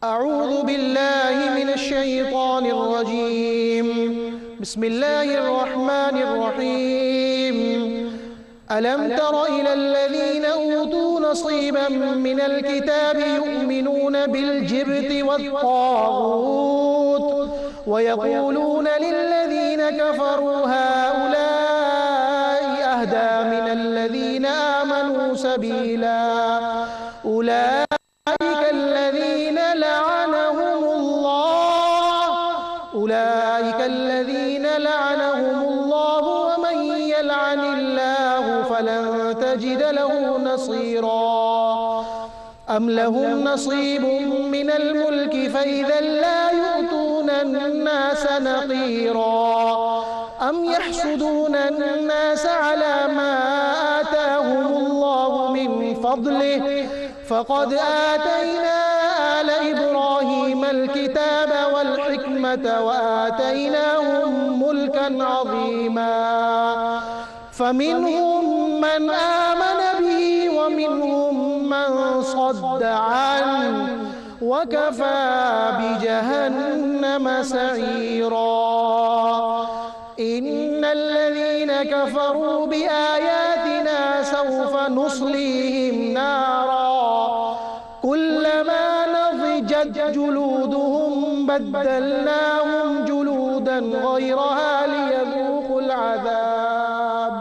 أعوذ بالله من الشيطان الرجيم. بسم الله الرحمن الرحيم. ألم تر إلى الذين أوتوا نصيبا من الكتاب يؤمنون بالجبت والطاغوت ويقولون للذين كفروا هؤلاء أهدى من الذين آمنوا سبيلا. أولئك الذين لعنهم الله ومن يلعن الله فلن تجد له نصيرا. أم لهم نصيب من الملك فإذا لا يؤتون الناس نقيرا. أم يحسدون الناس على ما آتاهم الله من فضله فقد آتينا آل إبراهيم الكتاب والحكمة وآتيناهم ملكا عظيما. فمنهم من آمن به ومنهم من صد عنه وكفى بجهنم سعيرا. إن الذين كفروا بآياتنا سوف نصليهم نارا كلما نضجت جلودهم بدلناهم جلودا غيرها ليذوقوا العذاب.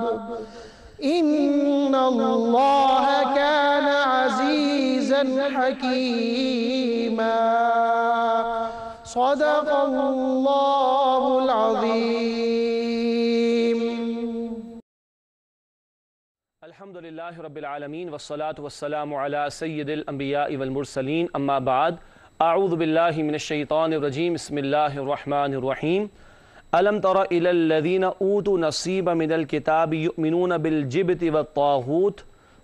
إن الله كان عزيزا حكيما. صدق الله العظيم. الحمد للہ رب العالمین والصلاة والسلام علی سید الانبیاء والمرسلین اما بعد اعوذ باللہ من الشیطان الرجیم بسم اللہ الرحمن الرحیم. الم تر الی الذین اوتوا نصیبا من الکتاب یؤمنون بالجبت والطاغوت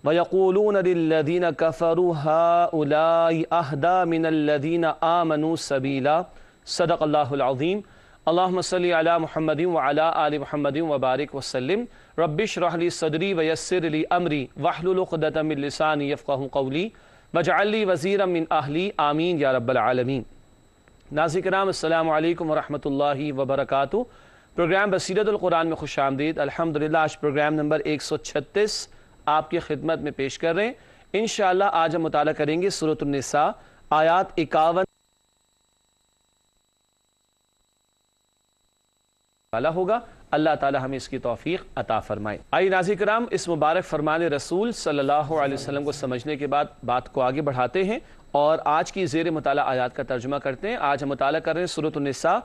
ویقولون للذین کفروا هؤلاء اہدی من الذین آمنوا سبیلا. صدق اللہ العظیم. اللہم صلی علی محمد وعلی آل محمد وبارک وسلم. رب اشرح لی صدری ویسر لی امری واحلل عقدۃ من لسانی یفقہوا قولی واجعل لی وزیرا من اہلی آمین یا رب العالمین. ناظرین کرام السلام علیکم ورحمۃ اللہ وبرکاتہ. پروگرام بصیرت القرآن میں خوش آمدید. الحمدللہ آج پروگرام نمبر 136 آپ کی خدمت میں پیش کر رہے ہیں. انشاءاللہ آج ہم مطالعہ کریں گے سورۃ النساء آیات 51 والا ہوگا. اللہ تعالی ہمیں اس کی توفیق عطا فرمائے. آئیے ناظرین کرام اس مبارک فرمان رسول صلی اللہ علیہ وسلم کو سمجھنے کے بعد بات کو آگے بڑھاتے ہیں اور آج کی زیر مطالعہ آیات کا ترجمہ کرتے ہیں. آج ہم مطالعہ کر رہے ہیں سورۃ النساء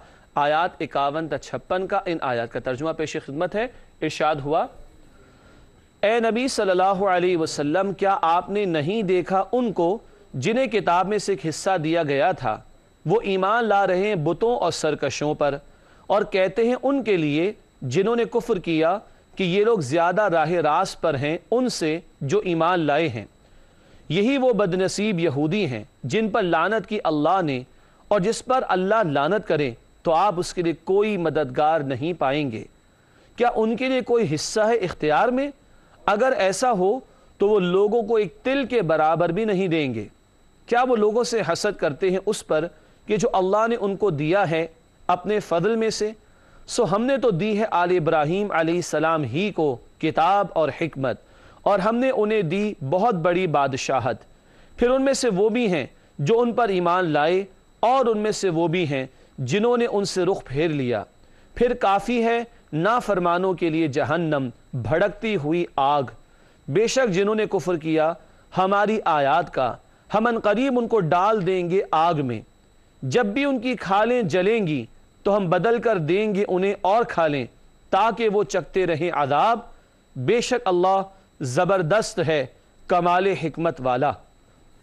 آیات 51 تا 56 کا. ان آیات کا ترجمہ پیش خدمت ہے. ارشاد ہوا: اے نبی صلی اللہ علیہ وسلم، کیا آپ نے نہیں دیکھا ان کو جنہیں کتاب میں سے ایک حصہ دیا گیا تھا؟ وہ ایمان لا رہے ہیں بتوں اور سرکشوں پر اور کہتے ہیں ان کے لیے جنہوں نے کفر کیا کہ یہ لوگ زیادہ راہ راست پر ہیں ان سے جو ایمان لائے ہیں. یہی وہ بدنصیب یہودی ہیں جن پر لعنت کی اللہ نے، اور جس پر اللہ لعنت کرے تو آپ اس کے لیے کوئی مددگار نہیں پائیں گے. کیا ان کے لیے کوئی حصہ ہے اختیار میں؟ اگر ایسا ہو تو وہ لوگوں کو ایک تل کے برابر بھی نہیں دیں گے. کیا وہ لوگوں سے حسد کرتے ہیں اس پر کہ جو اللہ نے ان کو دیا ہے اپنے فضل میں سے؟ سو ہم نے تو دی ہے آل ابراہیم علیہ السلام ہی کو کتاب اور حکمت، اور ہم نے انہیں دی بہت بڑی بادشاہت. پھر ان میں سے وہ بھی ہیں جو ان پر ایمان لائے اور ان میں سے وہ بھی ہیں جنہوں نے ان سے رخ پھیر لیا. پھر کافی ہے نافرمانوں کے لیے جہنم، بھڑکتی ہوئی آگ. بے شک جنہوں نے کفر کیا ہماری آیات کا، ہم ان قریب ان کو ڈال دیں گے آگ میں. جب بھی ان کی کھالیں جلیں گی تو ہم بدل کر دیں گے انہیں اور کھالیں تاکہ وہ چکھتے رہیں عذاب. بے شک اللہ زبردست ہے، کمال حکمت والا.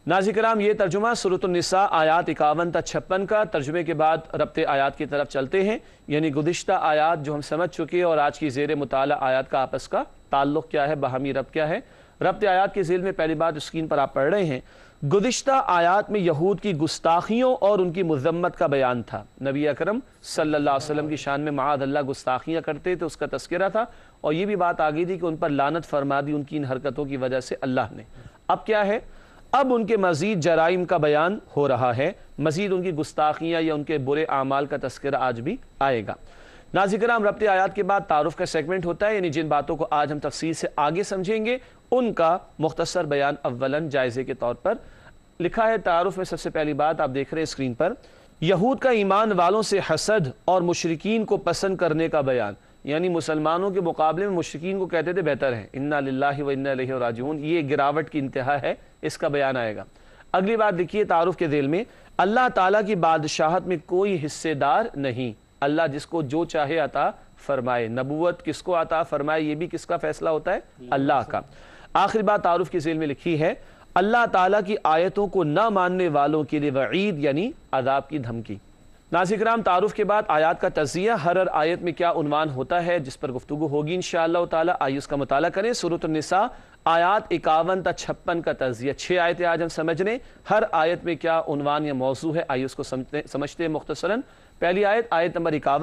ناظرین کرام یہ ترجمہ سورۃ النساء آیات 51 تا 56 کا. ترجمے کے بعد ربط آیات کی طرف چلتے ہیں، یعنی گزشتہ آیات جو ہم سمجھ چکے اور آج کی زیر مطالعہ آیات کا آپس کا تعلق کیا ہے، باہمی ربط کیا ہے. ربط آیات کے ذیل میں پہلی بات اسکرین پر آپ پڑھ رہے ہیں. گزشتہ آیات میں یہود کی گستاخیوں اور ان کی مذمت کا بیان تھا. نبی اکرم صلی اللہ علیہ وسلم کی شان میں معاذ اللہ گستاخیاں کرتے تھے، اس کا تذکرہ تھا، اور یہ بھی بات آگئی تھی کہ ان پر لعنت فرما دی ان کی ان حرکتوں کی وجہ سے اللہ نے. اب کیا ہے؟ اب ان کے مزید جرائم کا بیان ہو رہا ہے، مزید ان کی گستاخیاں یا ان کے برے اعمال کا تذکرہ آج بھی آئے گا۔ ناظرین کرام، ربط آیات کے بعد تعارف کا سیگمنٹ ہوتا ہے، یعنی جن باتوں کو آج ہم تفصیل سے آگے سمجھیں گے ان کا مختصر بیان اولاً جائزے کے طور پر لکھا ہے۔ تعارف میں سب سے پہلی بات آپ دیکھ رہے ہیں اسکرین پر، یہود کا ایمان والوں سے حسد اور مشرکین کو پسند کرنے کا بیان، یعنی مسلمانوں کے مقابلے میں مشرکین کو کہتے تھے بہتر ہے، انا للہ و انا الیہ راجعون، یہ گراوٹ کی انتہا ہے، اس کا بیان آئے گا۔ اگلی بات دیکھیے تعارف کے ذیل میں، اللہ تعالیٰ کی بادشاہت میں کوئی حصے دار نہیں، اللہ جس کو جو چاہے عطا فرمائے، نبوت کس کو عطا فرمائے یہ بھی کس کا فیصلہ ہوتا ہے؟ اللہ کا۔ آخری بات تعارف کے ذیل میں لکھی ہے، اللہ تعالیٰ کی آیتوں کو نہ ماننے والوں کے لیے وعید یعنی عذاب کی دھمکی۔ ناظرین کرام، تعارف کے بعد آیات کا تجزیہ، ہر آیت میں کیا عنوان ہوتا ہے جس پر گفتگو ہوگی انشاءاللہ تعالیٰ، آئیے اس کا مطالعہ کریں۔ سورۃ النساء آیات 51 تا 56 کا تجزیہ، 6 آیتیں آج ہم سمجھ رہے ہیں، ہر آیت میں کیا عنوان یا موضوع ہے، آئیے اس کو سمجھتے ہیں مختصراً۔ پہلی آیت، آیت نمبر 51۔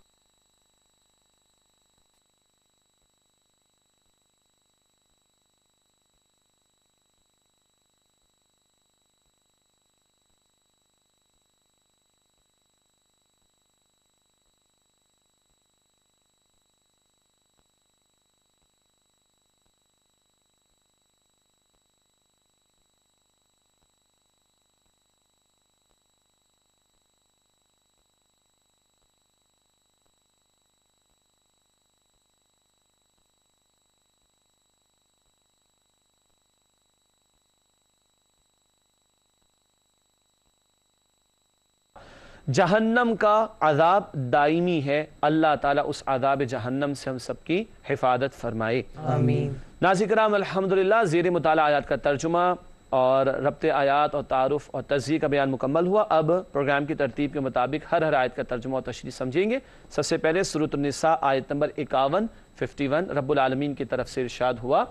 جہنم کا عذاب دائمی ہے، اللہ تعالیٰ اس عذاب جہنم سے ہم سب کی حفاظت فرمائے، آمین۔ ناظرین کرام، الحمدللہ زیر مطالعہ آیات کا ترجمہ اور ربط آیات اور تعارف اور تجزیے کا بیان مکمل ہوا۔ اب پروگرام کی ترتیب کے مطابق ہر آیت کا ترجمہ اور تشریح سمجھیں گے۔ سب سے پہلے سورۃ النساء آیت نمبر 51 رب العالمین کی طرف سے ارشاد ہوا،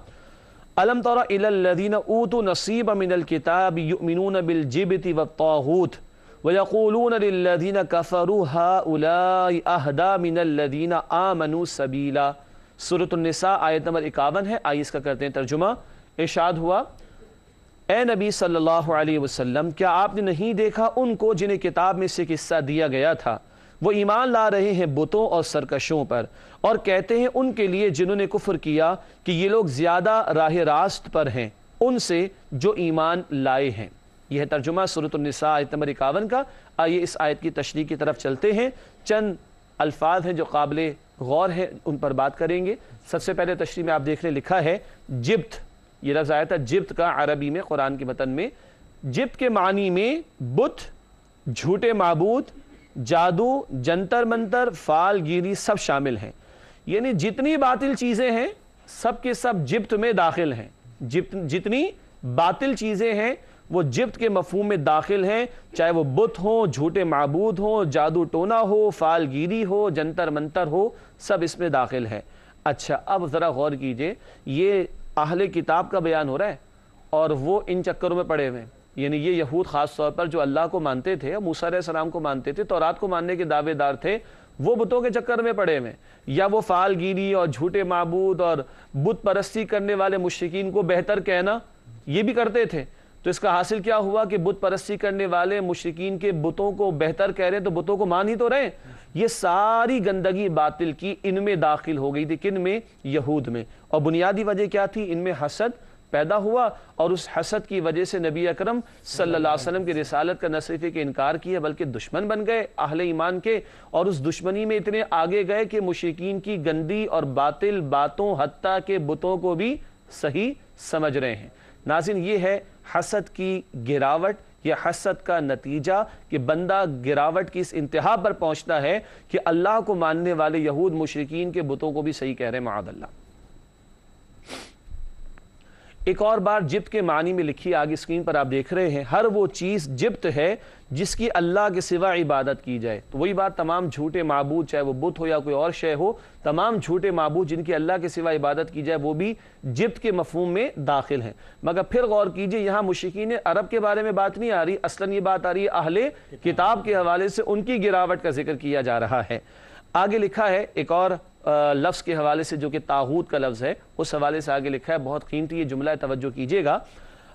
الم تر الی الذین اوتوا نصیبا من الکتاب یؤمنون بالجبت والطاغوت وَيَقُولُونَ لِلَّذِينَ كَفَرُوا هَؤُلَاءِ أَهْدَىٰ مِنَ الَّذِينَ آمَنُوا سَبِيلًا۔ سورۃ النساء آیت نمبر 51 ہے، آئیے اس کا کرتے ہیں ترجمہ۔ ارشاد ہوا، اے نبی صلی اللہ علیہ وسلم، کیا آپ نے نہیں دیکھا ان کو جنہیں کتاب میں سے قصہ دیا گیا تھا، وہ ایمان لا رہے ہیں بتوں اور سرکشوں پر، اور کہتے ہیں ان کے لیے جنہوں نے کفر کیا کہ یہ لوگ زیادہ راہ راست پر ہیں ان سے جو ایمان لائے ہیں۔ یہ ہے ترجمہ سورۃ النساء آیت نمبر 51 کا۔ آئیے اس آیت کی تشریح کی طرف چلتے ہیں، چند الفاظ ہیں جو قابل غور ہیں، ان پر بات کریں گے۔ سب سے پہلے تشریح میں آپ دیکھ رہے لکھا ہے جبت، یہ لفظ آیا تھا جبت کا عربی میں قرآن کے متن میں۔ جبت کے معنی میں بت، جھوٹے معبود، جادو، جنتر منتر، فال گیری سب شامل ہیں، یعنی جتنی باطل چیزیں ہیں سب کے سب جبت میں داخل ہیں، جتنی باطل چیزیں ہیں وہ جبت کے مفہوم میں داخل ہیں، چاہے وہ بت ہوں، جھوٹے معبود ہوں، جادو ٹونا ہو، فال گیری ہو، جنتر منتر ہو، سب اس میں داخل ہے۔ اچھا، اب ذرا غور کیجئے، یہ اہل کتاب کا بیان ہو رہا ہے اور وہ ان چکروں میں پڑے ہوئے ہیں، یعنی یہ یہود خاص طور پر جو اللہ کو مانتے تھے، موسیٰ علیہ السلام کو مانتے تھے، تورات کو ماننے کے دعوے دار تھے، وہ بتوں کے چکر میں پڑے ہوئے ہیں، یا وہ فال گیری اور جھوٹے معبود اور بت پرستی کرنے والے مشرکین کو بہتر کہنا یہ بھی کرتے تھے۔ تو اس کا حاصل کیا ہوا کہ بت پرستی کرنے والے مشرکین کے بتوں کو بہتر کہہ رہے ہیں تو بتوں کو مان ہی تو رہے، یہ ساری گندگی باطل کی ان میں داخل ہو گئی تھی، کن میں؟ یہود میں۔ اور بنیادی وجہ کیا تھی؟ ان میں حسد پیدا ہوا، اور اس حسد کی وجہ سے نبی اکرم صلی اللہ علیہ وسلم کی رسالت کا نہ صرف کہ انکار کیا بلکہ دشمن بن گئے اہل ایمان کے، اور اس دشمنی میں اتنے آگے گئے کہ مشرکین کی گندی اور باطل باتوں حتیٰ کہ بتوں کو بھی صحیح سمجھ رہے ہیں۔ ناظرین، یہ ہے حسد کی گراوٹ، یہ حسد کا نتیجہ کہ بندہ گراوٹ کی اس انتہا پر پہنچتا ہے کہ اللہ کو ماننے والے یہود مشرکین کے بتوں کو بھی صحیح کہہ رہے ہیں، معاذ اللہ۔ ایک اور بار جبت کے معنی میں لکھی آگے اسکرین پر آپ دیکھ رہے ہیں، ہر وہ چیز جبت ہے جس کی اللہ کے سوا عبادت کی جائے۔ تو وہی بات، تمام جھوٹے معبود، چاہے وہ بت ہو یا کوئی اور شے ہو، تمام جھوٹے معبود جن کی اللہ کے سوا عبادت کی جائے وہ بھی جبت کے مفہوم میں داخل ہیں۔ مگر پھر غور کیجئے، یہاں مشرکین عرب کے بارے میں بات نہیں آ رہی، اصلاً یہ بات آ رہی ہے اہل کتاب کے حوالے سے، ان کی گراوٹ کا ذکر کیا جا رہا ہے۔ آگے لکھا ہے ایک اور لفظ کے حوالے سے جو کہ طاغوت کا لفظ ہے، اس حوالے سے آگے لکھا ہے، بہت قیمتی یہ جملہ ہے، توجہ کیجئے گا،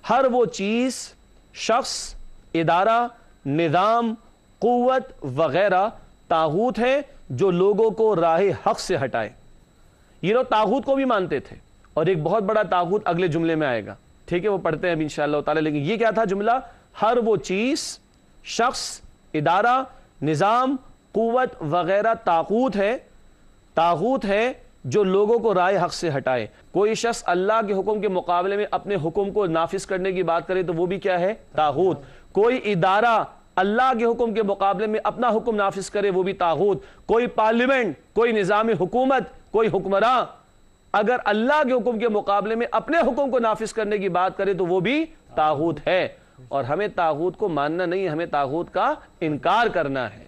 ہر وہ چیز شخص، ادارہ، نظام، قوت وغیرہ طاغوت ہیں جو لوگوں کو راہ حق سے ہٹائے۔ یہ لوگ طاغوت کو بھی مانتے تھے، اور ایک بہت بڑا طاغوت اگلے جملے میں آئے گا، ٹھیک ہے، وہ پڑھتے ہیں ابھی انشاءاللہ تعالی۔ لیکن یہ کیا تھا جملہ؟ ہر وہ چیز، شخص، ادارہ، نظام، قوت وغیرہ طاغوت ہے جو لوگوں کو رائے حق سے ہٹائے۔ کوئی شخص اللہ کے حکم کے مقابلے میں اپنے حکم کو نافذ کرنے کی بات کرے تو وہ بھی کیا ہے؟ طاغوت۔ کوئی ادارہ اللہ کے حکم کے مقابلے میں اپنا حکم نافذ کرے وہ بھی طاغوت۔ کوئی پارلیمنٹ، کوئی نظام حکومت، کوئی حکمراں اگر اللہ کے حکم کے مقابلے میں اپنے حکم کو نافذ کرنے کی بات کرے تو وہ بھی طاغوت ہے۔ اور ہمیں طاغوت کو ماننا نہیں، ہمیں طاغوت کا انکار کرنا ہے۔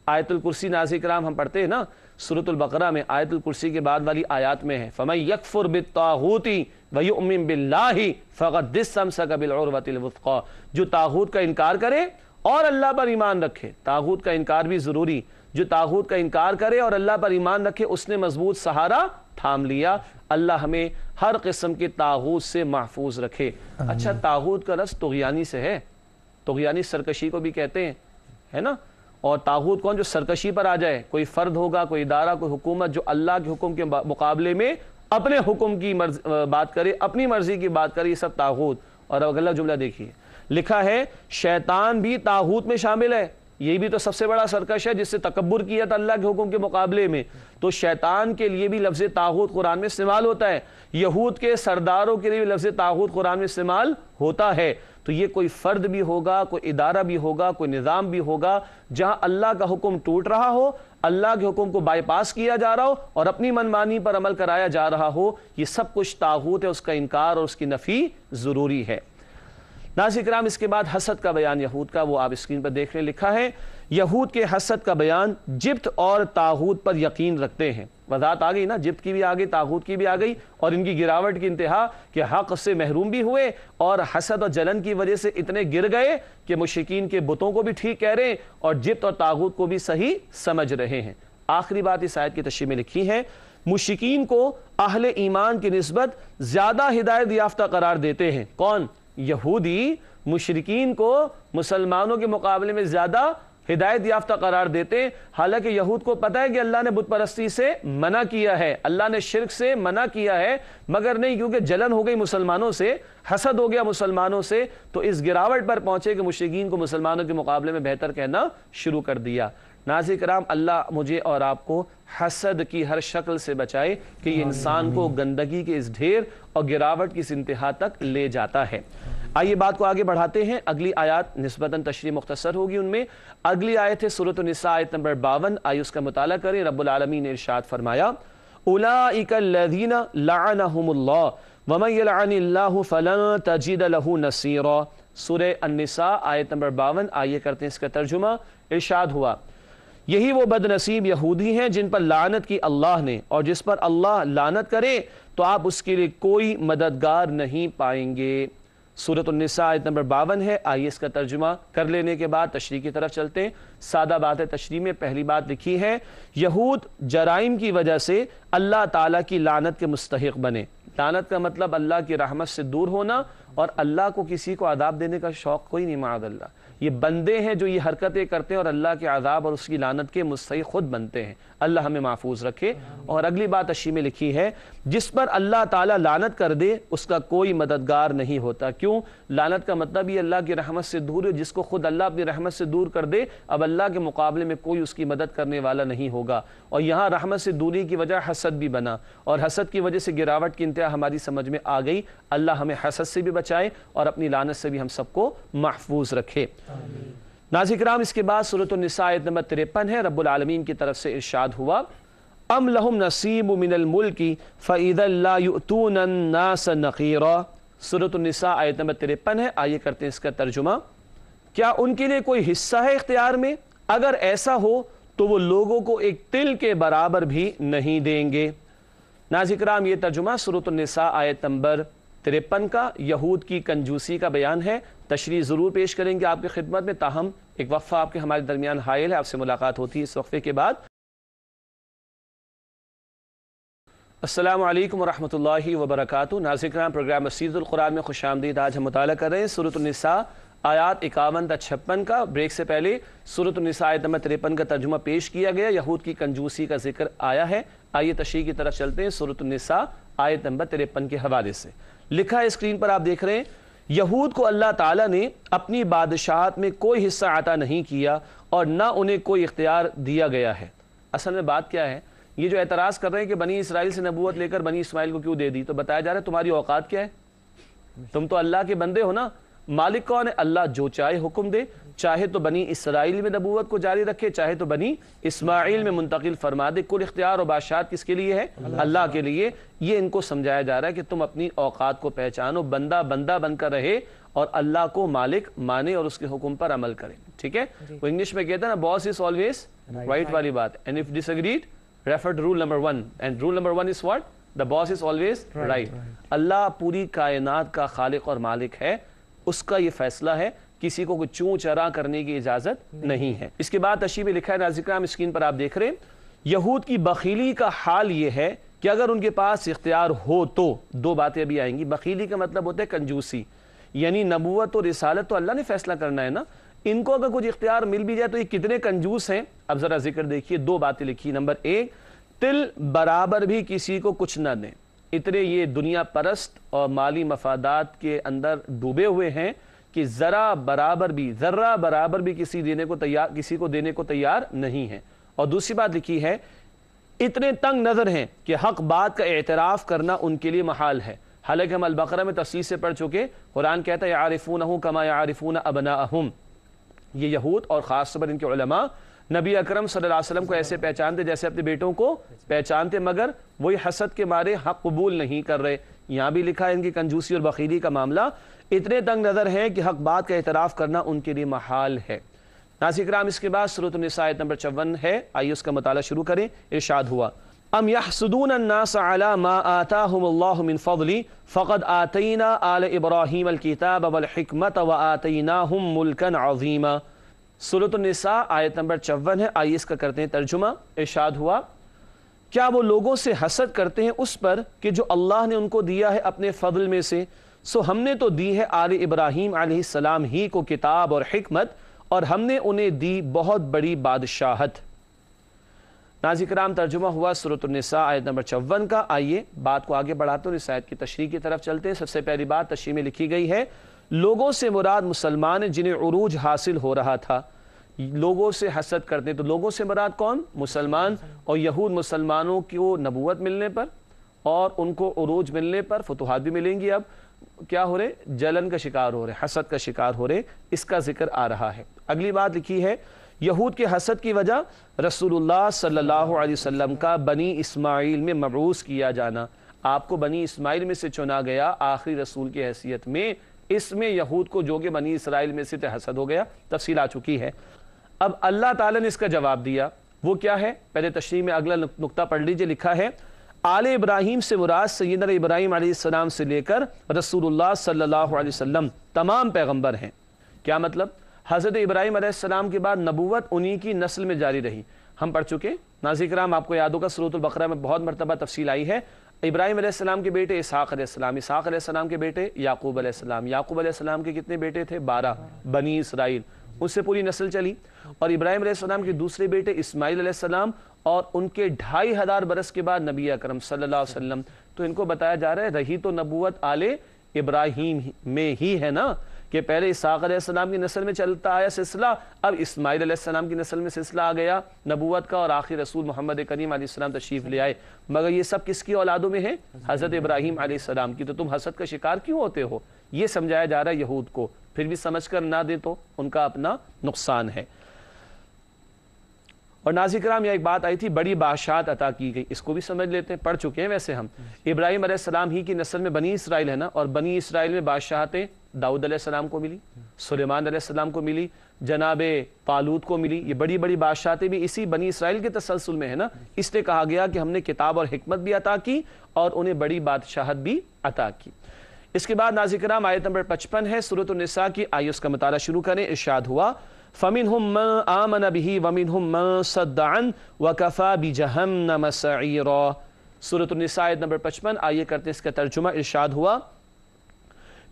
آیت الکرسی ناظرین کرام ہم پڑھتے ہیں نا سورۃ البقرہ میں، آیت الکرسی کے بعد والی آیات میں ہے فَمَن يَكْفُرْ بِالطَّاغُوتِ وَيُؤْمِن بِاللَّهِ فَقَدِ اسْتَمْسَكَ بِالْعُرْوَةِ الْوُثْقَىٰ۔ جو طاغوت کا انکار کرے اور اللہ پر ایمان رکھے، طاغوت کا انکار بھی ضروری، جو طاغوت کا انکار کرے اور اللہ پر ایمان رکھے اس نے مضبوط سہارا تھام لیا۔ اللہ ہمیں ہر قسم کے طاغوت سے محفوظ رکھے۔ اچھا، طاغوت کا لفظ طغیانی سے ہے، طغیانی سرکشی کو بھی کہتے ہیں، ہے نا؟ اور طاغوت کون؟ جو سرکشی پر آ جائے، کوئی فرد ہوگا، کوئی ادارہ، کوئی حکومت جو اللہ کے حکم کے مقابلے میں اپنے حکم کی بات کرے، اپنی مرضی کی بات کرے، یہ سب طاغوت۔ اور اب اگلا جملہ دیکھیے، لکھا ہے شیطان بھی طاغوت میں شامل ہے۔ یہ بھی تو سب سے بڑا سرکش ہے جس سے تکبر کیا تھا اللہ کے حکم کے مقابلے میں، تو شیطان کے لیے بھی لفظ طاغوت قرآن میں استعمال ہوتا ہے۔ یہود کے سرداروں کے لیے بھی لفظ طاغوت قرآن میں استعمال ہوتا ہے۔ تو یہ کوئی فرد بھی ہوگا، کوئی ادارہ بھی ہوگا، کوئی نظام بھی ہوگا جہاں اللہ کا حکم ٹوٹ رہا ہو، اللہ کے حکم کو بائی پاس کیا جا رہا ہو اور اپنی منمانی پر عمل کرایا جا رہا ہو، یہ سب کچھ طاغوت ہے، اس کا انکار اور اس کی نفی ضروری ہے۔ ناظرین کرام، اس کے بعد حسد کا بیان یہود کا، وہ آپ اسکرین پر دیکھ لیں، لکھا ہے یہود کے حسد کا بیان، جبت اور طاغوت پر یقین رکھتے ہیں۔ وضاحت آ گئی نا، جبت کی بھی آ گئی، طاغوت کی بھی آ گئی، اور ان کی گراوٹ کی انتہا کہ حق سے محروم بھی ہوئے اور حسد اور جلن کی وجہ سے اتنے گر گئے کہ مشرکین کے بتوں کو بھی ٹھیک کہہ رہے ہیں اور جبت اور طاغوت کو بھی صحیح سمجھ رہے ہیں۔ آخری بات اس آیت کی تشریح میں لکھی ہے، مشرکین کو اہل ایمان کی نسبت زیادہ ہدایت یافتہ قرار دیتے ہیں۔ کون؟ یہودی مشرکین کو مسلمانوں کے مقابلے میں زیادہ ہدایت یافتہ قرار دیتے ہیں، حالانکہ یہود کو پتہ ہے کہ اللہ نے بت پرستی سے منع کیا ہے، اللہ نے شرک سے منع کیا ہے، مگر نہیں، کیونکہ جلن ہو گئی مسلمانوں سے، حسد ہو گیا مسلمانوں سے، تو اس گراوٹ پر پہنچے کہ مشرکین کو مسلمانوں کے مقابلے میں بہتر کہنا شروع کر دیا۔ ناظرین کرام، اللہ مجھے اور آپ کو حسد کی ہر شکل سے بچائے کہ یہ انسان کو گندگی کے اس ڈھیر اور گراوٹ کی اس انتہا تک لے جاتا ہے۔ آئیے بات کو آگے بڑھاتے ہیں، اگلی آیات نسبتاً تشریح مختصر ہوگی ان میں۔ اگلی آیت ہے سورۃ النساء آیت نمبر 52، آئیے اس کا مطالعہ کریں۔ رب العالمین نے ارشاد فرمایا اولئک الذین لعنہم اللہ ومن یلعن اللہ فلن تجد لہ نصیرا۔ سورہ النساء آیت نمبر 52، آئیے کرتے ہیں اس کا ترجمہ۔ ارشاد ہوا، یہی وہ بد نصیب یہودی ہیں جن پر لعنت کی اللہ نے، اور جس پر اللہ لعنت کرے تو آپ اس کے لیے کوئی مددگار نہیں پائیں گے۔ سورۃ النساء آیت نمبر 52 ہے، آئیے اس کا ترجمہ کر لینے کے بعد تشریح کی طرف چلتے ہیں۔ سادہ بات ہے تشریح میں، پہلی بات لکھی ہے یہود جرائم کی وجہ سے اللہ تعالیٰ کی لعنت کے مستحق بنے۔ لعنت کا مطلب اللہ کی رحمت سے دور ہونا، اور اللہ کو کسی کو عذاب دینے کا شوق کوئی نہیں، معاذ اللہ۔ یہ بندے ہیں جو یہ حرکتیں کرتے ہیں اور اللہ کے عذاب اور اس کی لعنت کے مستحق خود بنتے ہیں۔ اللہ ہمیں محفوظ رکھے۔ اور اگلی بات تشریح میں لکھی ہے جس پر اللہ تعالیٰ لعنت کر دے اس کا کوئی مددگار نہیں ہوتا۔ کیوں؟ لعنت کا مطلب یہ اللہ کی رحمت سے دور ہے، جس کو خود اللہ اپنی رحمت سے دور کر دے اب اللہ کے مقابلے میں کوئی اس کی مدد کرنے والا نہیں ہوگا۔ اور یہاں رحمت سے دوری کی وجہ حسد بھی بنا، اور حسد کی وجہ سے گراوٹ کی انتہا ہماری سمجھ میں آ گئی۔ اللہ ہمیں حسد سے بھی بچائے اور اپنی لعنت سے بھی ہم سب کو محفوظ رکھے۔ ناظرین کرام، اس کے بعد سورۃ النساء آیت نمبر 53 ہے، رب العالمین کی طرف سے ارشاد ہوا ام لہم نصیب من الملک فاذا لا یؤتون الناس نقیرا۔ سورۃ النساء آیت نمبر 53 ہے، آئیے کرتے ہیں اس کا ترجمہ۔ کیا ان کے لیے کوئی حصہ ہے اختیار میں؟ اگر ایسا ہو تو وہ لوگوں کو ایک تل کے برابر بھی نہیں دیں گے۔ ناظرین کرام، یہ ترجمہ سورۃ النساء آیت نمبر 53 کا یہود کی کنجوسی کا بیان ہے۔ تشریح ضرور پیش کریں گے آپ کی خدمت میں، تاہم ایک وقفہ آپ کے ہمارے درمیان حائل ہے، آپ سے ملاقات ہوتی ہے اس وقفے کے بعد۔ السلام علیکم ورحمۃ اللہ وبرکاتہ۔ ناظرین کرام، پروگرام مسجد القرآن میں خوش آمدید۔ آج ہم مطالعہ کر رہے ہیں سورۃ النساء آیات 51 تا 56 کا بریک سے پہلے سورۃ النساء آیت نمبر 53 کا ترجمہ پیش کیا گیا، یہود کی کنجوسی کا ذکر آیا ہے۔ آئیے تشریح کی طرف چلتے ہیں سورۃ النساء آیت نمبر 53 کے حوالے سے۔ لکھا ہے اسکرین پر آپ دیکھ رہے ہیں، یہود کو اللہ تعالیٰ نے اپنی بادشاہت میں کوئی حصہ عطا نہیں کیا اور نہ انہیں کوئی اختیار دیا گیا ہے۔ اصل میں بات کیا ہے، یہ جو اعتراض کر رہے ہیں کہ بنی اسرائیل سے نبوت لے کر بنی اسماعیل کو کیوں دے دی، تو بتایا جا رہا ہے تمہاری اوقات کیا ہے، تم تو اللہ کے بندے ہو نا۔ مالک کون ہے؟ اللہ جو چاہے حکم دے، چاہے تو بنی اسرائیل میں نبوت کو جاری رکھے، چاہے تو بنی اسماعیل میں منتقل فرما دے۔ کل اختیار اور بادشاہت کس کے لیے ہے؟ اللہ کے لیے۔ یہ ان کو سمجھایا جا رہا ہے کہ تم اپنی اوقات کو پہچانو، بندہ بندہ بن کر رہے اور اللہ کو مالک مانے اور اس کے حکم پر عمل کرے، ٹھیک ہے؟ وہ انگلش میں کہتا ہے نا، باس از آلویز رائٹ والی بات، and if disagreed refer to rule number 1 and rule number 1 is what? The boss is always right. اللہ پوری کائنات کا خالق اور مالک ہے، اس کا یہ فیصلہ ہے، کسی کو کوئی چوں چرا کرنے کی اجازت نہیں ہے۔ اس کے بعد تشریح میں لکھا ہے ناظرین کرام، اسکرین پر آپ دیکھ رہے ہیں، یہود کی بخیلی کا حال یہ ہے کہ اگر ان کے پاس اختیار ہو تو دو باتیں ابھی آئیں گی۔ بخیلی کا مطلب ہوتا ہے کنجوسی، یعنی نبوت اور رسالت تو اللہ نے فیصلہ کرنا ہے نا، ان کو اگر کچھ اختیار مل بھی جائے تو یہ کتنے کنجوس ہیں۔ اب ذرا ذکر دیکھیے، دو باتیں لکھی۔ نمبر 1، تل برابر بھی کسی کو کچھ نہ دیں، اتنے یہ دنیا پرست اور مالی مفادات کے اندر ڈوبے ہوئے ہیں کہ ذرہ برابر بھی کسی کو دینے کو تیار نہیں ہے۔ اور دوسری بات لکھی ہے، اتنے تنگ نظر ہیں کہ حق بات کا اعتراف کرنا ان کے لیے محال ہے۔ حالانکہ ہم البقرہ میں تفصیل سے پڑھ چکے، قرآن کہتا ہے یعرفونہ کما یعرفون ابناءہم، یہ یہود اور خاص طور پر ان کے علماء نبی اکرم صلی اللہ علیہ وسلم کو ایسے پہچانتے جیسے اپنے بیٹوں کو پہچانتے، مگر وہی حسد کے مارے حق قبول نہیں کر رہے۔ یہاں بھی لکھا ہے ان کی کنجوسی اور بخیلی کا معاملہ، اتنے تنگ نظر ہیں کہ حق بات کا اعتراف کرنا ان کے لیے محال ہے۔ ناظرین کرام، اس کے بعد سورۃ النساء آیت نمبر 54 ہے، آئیے اس کا مطالعہ شروع کریں۔ ارشاد ہوا، ام یحسدون الناس علی ما آتاہم اللہ من فضل فقد آتینا آل ابراہیم الکتاب والحکمت وآتیناہم ملکا عظیما۔ سورۃ النساء آیت نمبر 54 ہے، آئیے اس کا کرتے ہیں ترجمہ۔ ارشاد ہوا، کیا وہ لوگوں سے حسد کرتے ہیں اس پر کہ جو اللہ نے ان کو دیا ہے اپنے فضل میں سے، سو ہم نے تو دی ہے آل ابراہیم علیہ السلام ہی کو کتاب اور حکمت، اور ہم نے انہیں دی بہت بڑی بادشاہت۔ ناظرین کرام، ترجمہ ہوا سورۃ النساء آیت نمبر 54 کا۔ آئیے بات کو آگے بڑھاتے ہیں، اس آیت کی تشریح کی طرف چلتے ہیں۔ سب سے پہلی بات تشریح میں لکھی گئی ہے، لوگوں سے مراد مسلمان ہیں جنہیں عروج حاصل ہو رہا تھا۔ لوگوں سے حسد کرتے تو لوگوں سے مراد کون؟ مسلمان۔ اور یہود مسلمانوں کو نبوت ملنے پر اور ان کو عروج ملنے پر، فتوحات بھی ملیں گی، اب کیا ہو رہے؟ جلن کا شکار ہو رہے، حسد کا شکار ہو رہے، اس کا ذکر آ رہا ہے۔ اگلی بات لکھی ہے، یہود کے حسد کی وجہ رسول اللہ صلی اللہ علیہ وسلم کا بنی اسماعیل میں مبعوث کیا جانا۔ آپ کو بنی اسماعیل میں سے چنا گیا آخری رسول کی حیثیت میں، اس میں یہود کو جو کہ بنی اسرائیل میں سے حسد ہو گیا، تفصیل آ چکی ہے۔ اب اللہ تعالیٰ نے اس کا جواب دیا، وہ کیا ہے؟ پہلے تشریح میں اگلا نقطہ پڑھ لیجئے، لکھا ہے آل ابراہیم سے مراد سیدنا ابراہیم علیہ السلام سے لے کر رسول اللہ صلی اللہ علیہ وسلم تمام پیغمبر ہیں۔ کیا مطلب؟ حضرت ابراہیم علیہ السلام کے بعد نبوت انہی کی نسل میں جاری رہی، ہم پڑھ چکے۔ ناظرین کرام، آپ کو یاد ہوگا سورۃ البقرہ میں بہت مرتبہ تفصیل آئی ہے، ابراہیم علیہ السلام کے بیٹے اسحاق علیہ السلام، اسحاق علیہ السلام کے بیٹے یعقوب علیہ السلام، یعقوب علیہ السلام کے کتنے بیٹے تھے؟ 12، بنی اسرائیل، اس سے پوری نسل چلی۔ اور ابراہیم علیہ السلام کے دوسرے بیٹے اسماعیل علیہ السلام، اور ان کے 2500 برس کے بعد نبی اکرم صلی اللہ علیہ وسلم۔ تو ان کو بتایا جا رہا ہے رہی تو نبوت آل ابراہیم میں ہی ہے نا، کہ پہلے اسحاق علیہ السلام کی نسل میں چلتا آیا سلسلہ، اب اسماعیل علیہ السلام کی نسل میں سلسلہ آ گیا نبوت کا، اور آخری رسول محمد کریم علیہ السلام تشریف لے آئے۔ مگر یہ سب کس کی اولادوں میں ہے؟ حضرت ابراہیم علیہ السلام کی۔ تو تم حسد کا شکار کیوں ہوتے ہو؟ یہ سمجھایا جا رہا ہے یہود کو، پھر بھی سمجھ کر نہ دیں تو ان کا اپنا نقصان ہے۔ اور ناظرین کرام، یہ ایک بات آئی تھی، بڑی بادشاہت عطا کی گئی، اس کو بھی سمجھ لیتے ہیں، پڑھ چکے ہیں ویسے ہم۔ ابراہیم علیہ السلام ہی کی نسل میں بنی اسرائیل ہے نا، اور بنی اسرائیل میں بادشاہتیں داؤد علیہ السلام کو ملی، سلیمان علیہ السلام کو ملی، جناب طالوت کو ملی، یہ بڑی بڑی بادشاہتیں بھی اسی بنی اسرائیل کے تسلسل میں ہے نا، اس لیے کہا گیا کہ ہم نے کتاب اور حکمت بھی عطا کی اور انہیں بڑی بادشاہت بھی عطا کی۔ اس کے بعد ناظرین کرام آیت نمبر 55 ہے سورۃ النساء کی، آئیے اس کا مطالعہ شروع کریں۔ ارشاد ہوا، فَمِنْهُمْ مَنْ آمَنَ بِهِ وَمِنْهُمْ مَنْ صَدَّ عَنْهُ وَكَفَى بِجَهَنَّمَ سَعِيرًا۔ سورۃ النساء آیت نمبر 55، آئیے کرتے ہیں اس کا ترجمہ۔ ارشاد ہوا،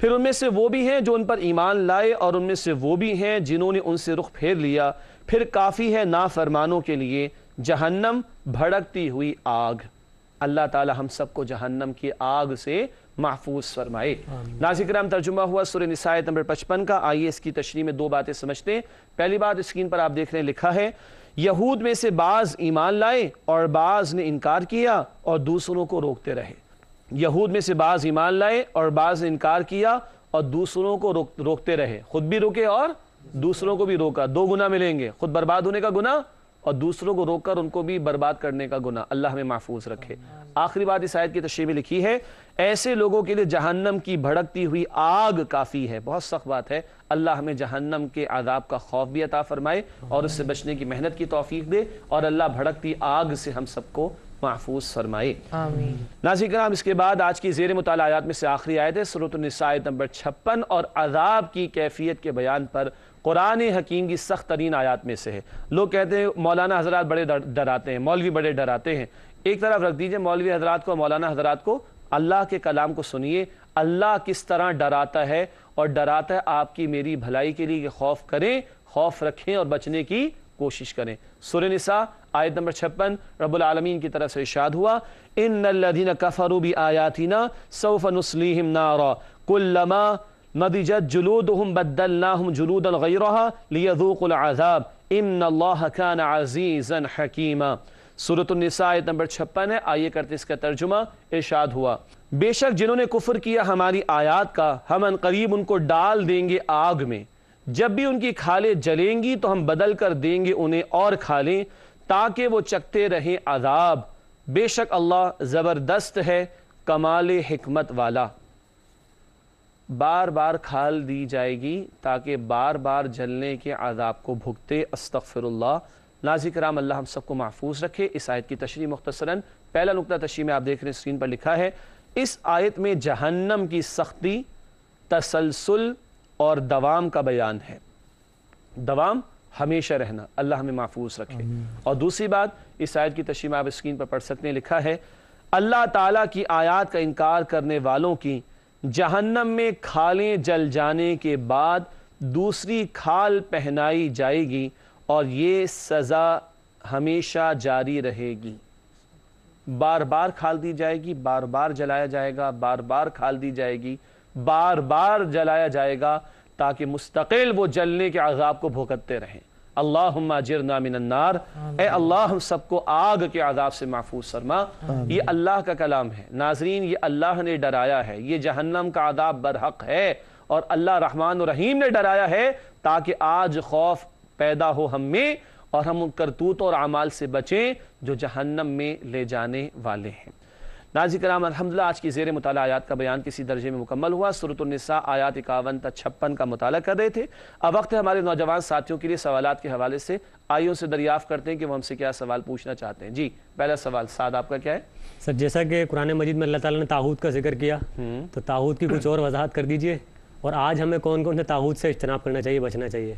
پھر ان میں سے وہ بھی ہیں جو ان پر ایمان لائے اور ان میں سے وہ بھی ہیں جنہوں نے ان سے رخ پھیر لیا، پھر کافی ہے نافرمانوں کے لیے جہنم بھڑکتی ہوئی آگ۔ اللہ تعالی ہم سب کو جہنم کی آگ سے محفوظ فرمائے۔ ناظرین کرام، ترجمہ ہوا سورہ نساء آیت نمبر 55 کا۔ آئیے اس کی تشریح میں دو باتیں سمجھتے ہیں۔ پہلی بات اسکرین پر آپ دیکھ رہے ہیں، لکھا ہے یہود میں سے بعض ایمان لائے اور بعض نے انکار کیا اور دوسروں کو روکتے رہے۔ یہود میں سے بعض ایمان لائے اور بعض نے انکار کیا اور دوسروں کو روکتے رہے، خود بھی روکے اور دوسروں کو بھی روکا، دو گناہ ملیں گے، خود برباد ہونے کا گناہ اور دوسروں کو روک کر ان کو بھی برباد کرنے کا گناہ۔ اللہ ہمیں محفوظ رکھے۔ آخری بات اس آیت کی تشریح میں لکھی ہے، ایسے لوگوں کے لیے جہنم کی بھڑکتی ہوئی آگ کافی ہے۔ بہت سخت بات ہے، اللہ ہمیں جہنم کے عذاب کا خوف بھی عطا فرمائے اور اس سے بچنے کی محنت کی توفیق دے، اور اللہ بھڑکتی آگ سے ہم سب کو محفوظ فرمائے، آمین۔ ناظرین کرام، اس کے بعد آج کی زیر مطالعہ آیات میں سے آخری آیت ہے سورۃ النساء آیت نمبر 56 اور عذاب کی کیفیت کے بیان پر قرآن حکیم کی سخت ترین آیات میں سے ہے۔ لوگ کہتے ہیں مولانا حضرات بڑے ڈراتے ہیں، مولوی بڑے ڈراتے ہیں۔ ایک طرف رکھ دیجئے مولوی حضرات کو، مولانا حضرات کو، اللہ کے کلام کو سنیے، اللہ کس طرح ڈراتا ہے، اور ڈراتا ہے آپ کی میری بھلائی کے لیے کہ خوف کریں، خوف رکھیں اور بچنے کی کوشش کریں۔ سورہ نساء آیت نمبر 56 رب العالمین کی طرف سے ارشاد ہوا، ان الذین کفروا بآیاتنا سوف نصلیہم نارا کلما نضجت جلودہم بدلناہم جلودا غیرہا لیذوقوا العذاب ان اللہ کان عزیزا حکیما۔ سورۃ النساء آیت نمبر 56 ہے۔ آئیے کرتے اس کا ترجمہ۔ ارشاد ہوا، بے شک جنہوں نے کفر کیا ہماری آیات کا، ہم ان قریب ان کو ڈال دیں گے آگ میں، جب بھی ان کی کھالیں جلیں گی تو ہم بدل کر دیں گے انہیں اور کھالیں تاکہ وہ چکھتے رہیں عذاب، بے شک اللہ زبردست ہے کمال حکمت والا۔ بار بار کھال دی جائے گی تاکہ بار بار جلنے کے عذاب کو بھگتے۔ استغفر اللہ۔ ناظرین کرام، اللہ ہم سب کو محفوظ رکھے۔ اس آیت کی تشریح مختصراً، پہلا نقطہ تشریح میں آپ دیکھ رہے ہیں اسکرین پر لکھا ہے، اس آیت میں جہنم کی سختی، تسلسل اور دوام کا بیان ہے۔ دوام ہمیشہ رہنا، اللہ ہمیں محفوظ رکھے۔ اور دوسری بات، اس آیت کی تشریح میں آپ اسکرین پر پڑھ سکتے ہیں، لکھا ہے اللہ تعالیٰ کی آیات کا انکار کرنے والوں کی جہنم میں کھالیں جل جانے کے بعد دوسری کھال پہنائی جائے گی اور یہ سزا ہمیشہ جاری رہے گی۔ بار بار کھال دی جائے گی، بار بار جلایا جائے گا، بار بار کھال دی جائے گی، بار بار جلایا جائے گا تاکہ مستقل وہ جلنے کے عذاب کو بھگتتے رہیں۔ اللہم اجرنا من النار، اے اللہ ہم سب کو آگ کے عذاب سے محفوظ فرما۔ یہ اللہ کا کلام ہے ناظرین، یہ اللہ نے ڈرایا ہے، یہ جہنم کا عذاب برحق ہے، اور اللہ رحمان و رحیم نے ڈرایا ہے تاکہ آج خوف پیدا ہو ہم میں اور ہم ان کرتوتوں اور اعمال سے بچیں جو جہنم میں لے جانے والے ہیں۔ ناظرین کرام، الحمدللہ آج کی زیر مطالعہ آیات کا بیان کسی درجے میں مکمل ہوا۔ سورۃ النساء آیات 51 تا 56 کا مطالعہ کر رہے تھے۔ اب وقت ہے ہمارے نوجوان ساتھیوں کے لیے سوالات کے حوالے سے۔ آئیوں سے دریافت کرتے ہیں کہ وہ ہم سے کیا سوال پوچھنا چاہتے ہیں۔ جی، پہلا سوال سعد، آپ کا کیا ہے؟ سر، جیسا کہ قرآن مجید میں اللہ تعالیٰ نے طاغوت کا ذکر کیا، تو طاغوت کی کچھ اور وضاحت کر دیجئے، اور آج ہمیں کون کون سے طاغوت سے اجتناب کرنا چاہیے، بچنا چاہیے؟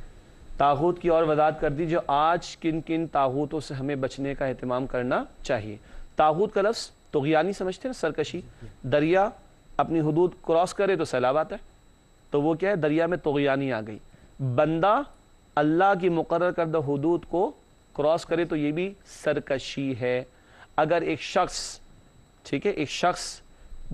طاغوت کی اور وضاحت کر دیجئے، آج کن کن طاغوتوں سے ہمیں بچنے کا اہتمام کرنا چاہیے۔ طاغوت کا لفظ طغیانی سمجھتے ہیں، سرکشی۔ دریا اپنی حدود کراس کرے تو سیلاب آتا ہے، تو وہ کیا ہے؟ دریا میں طغیانی آ گئی۔ بندہ اللہ کی مقرر کردہ حدود کو کراس کرے تو یہ بھی سرکشی ہے۔ اگر ایک شخص، ٹھیک ہے، ایک شخص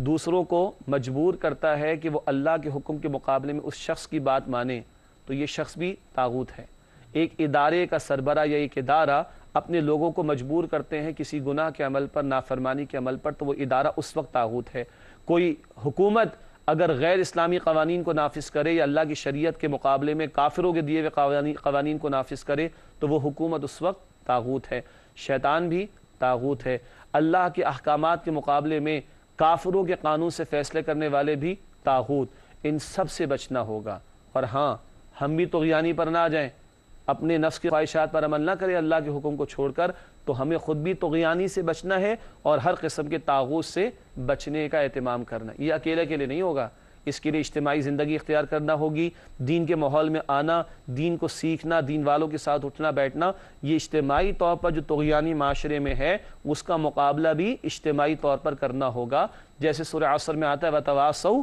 دوسروں کو مجبور کرتا ہے کہ وہ اللہ کے حکم کے مقابلے میں اس شخص کی بات مانے تو یہ شخص بھی طاغوت ہے۔ ایک ادارے کا سربراہ یا ایک ادارہ اپنے لوگوں کو مجبور کرتے ہیں کسی گناہ کے عمل پر، نافرمانی کے عمل پر، تو وہ ادارہ اس وقت طاغوت ہے۔ کوئی حکومت اگر غیر اسلامی قوانین کو نافذ کرے یا اللہ کی شریعت کے مقابلے میں کافروں کے دیے ہوئے قوانین کو نافذ کرے تو وہ حکومت اس وقت طاغوت ہے۔ شیطان بھی طاغوت ہے۔ اللہ کے احکامات کے مقابلے میں کافروں کے قانون سے فیصلے کرنے والے بھی طاغوت۔ ان سب سے بچنا ہوگا۔ اور ہاں، ہم بھی طغیانی پر نہ آ جائیں، اپنے نفس کی خواہشات پر عمل نہ کریں اللہ کے حکم کو چھوڑ کر، تو ہمیں خود بھی طغیانی سے بچنا ہے اور ہر قسم کے طاغوت سے بچنے کا اہتمام کرنا۔ یہ اکیلے کے لیے نہیں ہوگا، اس کے لیے اجتماعی زندگی اختیار کرنا ہوگی، دین کے ماحول میں آنا، دین کو سیکھنا، دین والوں کے ساتھ اٹھنا بیٹھنا۔ یہ اجتماعی طور پر جو طغیانی معاشرے میں ہے اس کا مقابلہ بھی اجتماعی طور پر کرنا ہوگا۔ جیسے سورہ عصر میں آتا ہے وَتَوَاصَوْا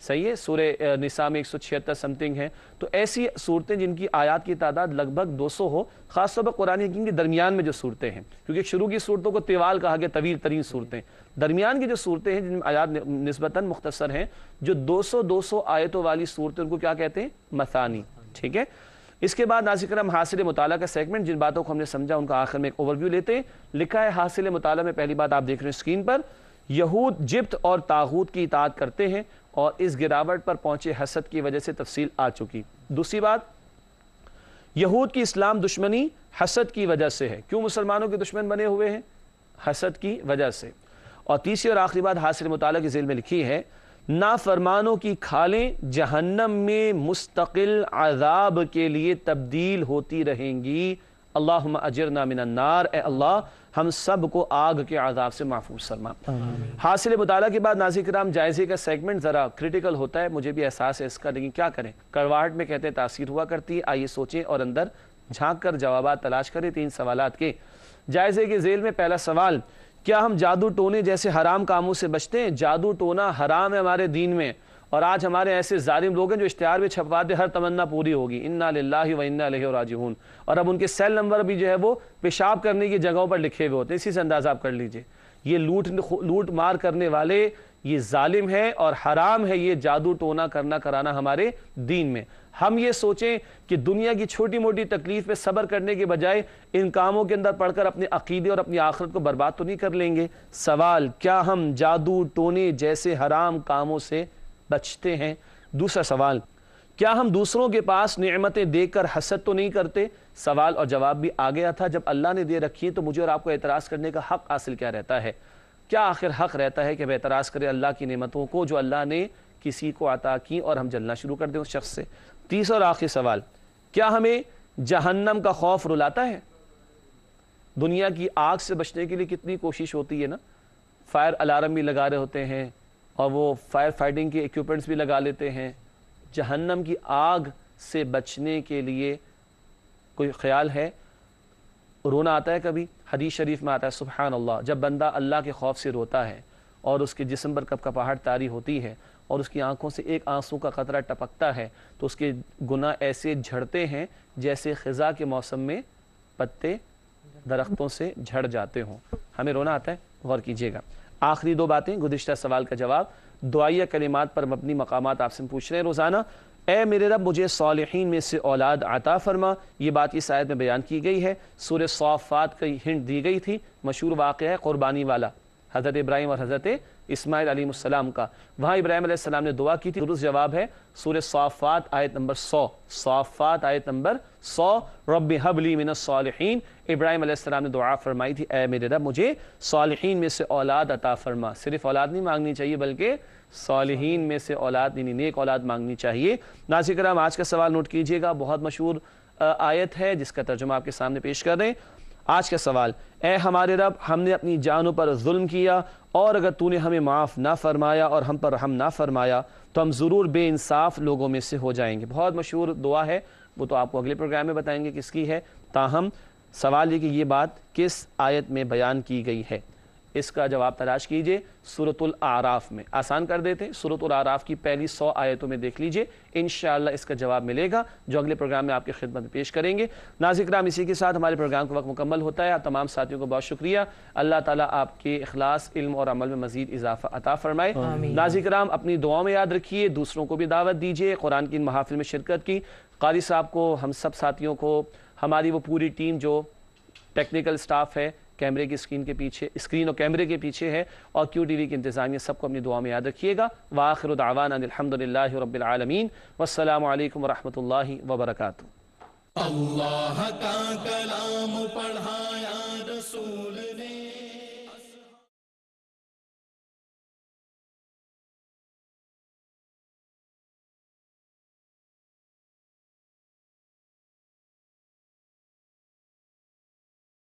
صحیح ہے، سورہ نساء میں 176 سمتنگ ہیں. تو ایسی صورتیں جن کی آیات کی تعداد لگ بھگ 200 ہو، خاص طور پر قرآن حکیم کے درمیان میں جو صورتیں ہیں، کیونکہ شروع کی صورتوں کو طوال کہا گیا، طویل ترین صورتیں. درمیان کی جو صورتیں ہیں جن میں آیات نسبتاً مختصر ہیں، جو 200 آیتوں والی صورتیں، ان کو کیا کہتے ہیں؟ مثانی. ٹھیک ہے. اس کے بعد ناظرین کرام حاصل مطالعہ کا سیگمنٹ، جن باتوں کو ہم نے سمجھا ان کا آخر میں ایک اوور ویو لیتے ہیں. لکھا ہے حاصل مطالعہ میں، پہلی بات آپ دیکھ رہے ہیں اسکرین پر، یہود جبت اور طاغوت کی اطاعت کرتے ہیں اور اس گراوٹ پر پہنچے حسد کی وجہ سے تفصیل آ چکی. دوسری بات، یہود کی اسلام دشمنی حسد کی وجہ سے ہے. کیوں مسلمانوں کے دشمن بنے ہوئے ہیں؟ حسد کی وجہ سے. اور تیسری اور آخری بات حاصل مطالعہ کی ذیل میں لکھی ہے، نافرمانوں کی کھالیں جہنم میں مستقل عذاب کے لیے تبدیل ہوتی رہیں گی. اللہم اجرنا من النار، اے اللہ ہم سب کو آگ کے عذاب سے محفوظ فرما. حاصل مطالعہ کے بعد ناظرین کرام جائزے کا سیگمنٹ ذرا کریٹیکل ہوتا ہے، مجھے بھی احساس ہے اس کا، لیکن کیا کریں، کرواہٹ میں کہتے ہیں تاثیر ہوا کرتی ہے. آئیے سوچیں اور اندر جھانک کر جوابات تلاش کریں 3 سوالات کے. جائزے کے ذیل میں پہلا سوال، کیا ہم جادو ٹونے جیسے حرام کاموں سے بچتے ہیں؟ جادو ٹونا حرام ہے ہمارے دین میں، اور آج ہمارے ایسے ظالم لوگ ہیں جو اشتہار میں چھپواتے ہر تمنا پوری ہوگی، انا للہ و انا الیہ راجعون، اور اب ان کے سیل نمبر بھی جو ہے وہ پیشاب کرنے کی جگہوں پر لکھے ہوئے ہوتے ہیں. اسی سے اندازہ آپ کر لیجئے یہ لوٹ مار کرنے والے یہ ظالم ہے اور حرام ہے یہ جادو ٹونا کرنا کرانا ہمارے دین میں. ہم یہ سوچیں کہ دنیا کی چھوٹی موٹی تکلیف پہ صبر کرنے کے بجائے ان کاموں کے اندر پڑھ کر اپنے عقیدے اور اپنی آخرت کو برباد تو نہیں کر لیں گے. سوال، کیا ہم جادو ٹونے جیسے حرام کاموں سے بچتے ہیں؟ دوسرا سوال، کیا ہم دوسروں کے پاس نعمتیں دیکھ کر حسد تو نہیں کرتے؟ سوال اور جواب بھی آ گیا تھا، جب اللہ نے دے رکھی ہے تو مجھے اور آپ کو اعتراض کرنے کا حق حاصل کیا رہتا ہے؟ کیا آخر حق رہتا ہے کہ ہم اعتراض کریں اللہ کی نعمتوں کو جو اللہ نے کسی کو عطا کی اور ہم جلنا شروع کر دیں اس شخص سے؟ تیسرا اور آخری سوال، کیا ہمیں جہنم کا خوف رلاتا ہے؟ دنیا کی آگ سے بچنے کے لیے کتنی کوشش ہوتی ہے نا، فائر الارم بھی لگا رہے ہوتے ہیں اور وہ فائر فائٹنگ کے ایکوپمنٹس بھی لگا لیتے ہیں. جہنم کی آگ سے بچنے کے لیے کوئی خیال ہے؟ رونا آتا ہے کبھی؟ حدیث شریف میں آتا ہے سبحان اللہ، جب بندہ اللہ کے خوف سے روتا ہے اور اس کے جسم پر کپکپاہٹ طاری ہوتی ہے اور اس کی آنکھوں سے ایک آنسو کا قطرہ ٹپکتا ہے تو اس کے گناہ ایسے جھڑتے ہیں جیسے خزاں کے موسم میں پتے درختوں سے جھڑ جاتے ہوں. ہمیں رونا آتا ہے؟ غور کیجئے گا. آخری 2 باتیں، گزشتہ سوال کا جواب، دعائیہ کلمات پر مبنی مقامات آپ سے پوچھ رہے ہیں روزانہ. اے میرے رب مجھے صالحین میں سے اولاد عطا فرما، یہ بات اس آیت میں بیان کی گئی ہے. سورہ صافات کی ہنٹ دی گئی تھی، مشہور واقعہ ہے قربانی والا، حضرت ابراہیم اور حضرت اسماعیل علیہ السلام کا. وہاں ابراہیم علیہ السلام نے دعا کی تھی، درست جواب ہے سورہ صافات آیت نمبر 100. صافات آیت نمبر 100، رب حب لی من الصالحین. ابراہیم علیہ السلام نے دعا فرمائی تھی، اے میرے رب مجھے صالحین میں سے اولاد عطا فرما. صرف اولاد نہیں مانگنی چاہیے بلکہ صالحین میں سے اولاد، یعنی نیک اولاد مانگنی چاہیے. ناظرین کرام آج کا سوال نوٹ کیجئے گا، بہت مشہور آیت ہے جس کا ترجمہ آپ کے سامنے پیش کر رہے ہیں. آج کا سوال، اے ہمارے رب ہم نے اپنی جانوں پر ظلم کیا اور اگر تو نے ہمیں معاف نہ فرمایا اور ہم پر رحم نہ فرمایا تو ہم ضرور بے انصاف لوگوں میں سے ہو جائیں گے. بہت مشہور دعا ہے، وہ تو آپ کو اگلے پروگرام میں بتائیں گے کس کی ہے. تاہم سوال یہ کہ یہ بات کس آیت میں بیان کی گئی ہے، اس کا جواب تلاش کیجئے سورۃ الاعراف میں. آسان کر دیتے ہیں، سورۃ الاعراف کی پہلی 100 آیتوں میں دیکھ لیجئے، انشاءاللہ اس کا جواب ملے گا جو اگلے پروگرام میں آپ کی خدمت میں پیش کریں گے. ناظرین کرام اسی کے ساتھ ہمارے پروگرام کا وقت مکمل ہوتا ہے. آپ تمام ساتھیوں کو بہت شکریہ. اللہ تعالیٰ آپ کے اخلاص، علم اور عمل میں مزید اضافہ عطا فرمائے. ناظرین کرام اپنی دعاؤں میں یاد رکھیے، دوسروں کو بھی دعوت دیجئے قرآن کی ان محافل میں شرکت کی. قاری صاحب کو، ہم سب ساتھیوں کو، ہماری وہ پوری ٹیم جو ٹیکنیکل سٹاف ہے، کیمرے کی اسکرین اور کیمرے کے پیچھے ہے، اور کیو ٹی وی کی انتظامیہ، سب کو اپنی دعا میں یاد رکھیے گا. وآخر دعوانا الحمدللہ رب العالمین، والسلام علیکم ورحمۃ اللہ وبرکاتہ. اللہ کا کلام پڑھایا رسول نے.